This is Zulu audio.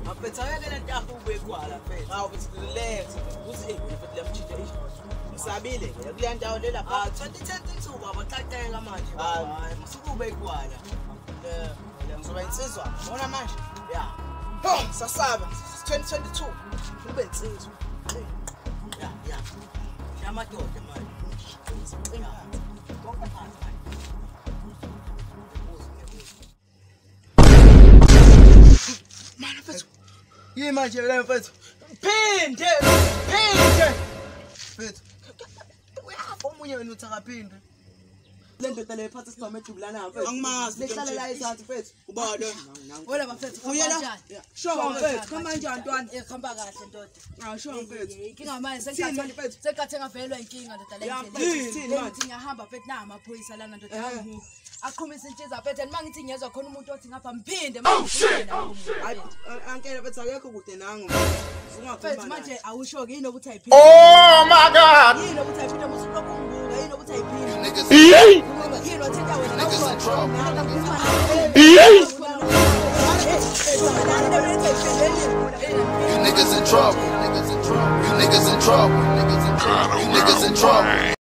Mfethu ayeke lento yakho ubegwala mfethu. Hawu mfethu relax. Uthi mfethu lemchitha ishi. Ngisabile ke kule ndawo le lapha. 2010 insuku baba xaxeka manje baba. Hayi musuku ubegwala. Ngizoba insizwa. Ubona manje? Ya. Oh, sasaba 2022. Ube insizwa. Ya. Yamadoda manje. Cinga. Konke phansi manje. Mana mfethu. Yini manje la mfethu? Phinde. Mfethu. Uyafa omunye wena uthi akaphinde. Le ndoda le phansi sibame ejubulana mfethu. Angimazi. Lehlala la izansi mfethu. Ubona? Wena bafethu. Uyela? Sho mfethu. Khamba kanjani ntwana? Khamba kahle ndoda. Ah sho mfethu. Inkinga manje sekathi ngavelwa inkinga ndoda le ndlela. Ngithi ngiyahamba mfethu na amaphoyisa lana ndoda. Aqhumisa intshiza mfethu mangithi ngiyezwa khona umuntu othi ngapha mphinde manje. Hayi ankela mfethu akekho kude nangu. Mfethu manje awusho yini ukuthi ayiphinde. Oh my God. Yini ukuthi ayiphinde musuku lokumbuka yini ukuthi ayiphinde. Yini othetha wena You niggas in trouble. You niggas in trouble. You niggas in trouble.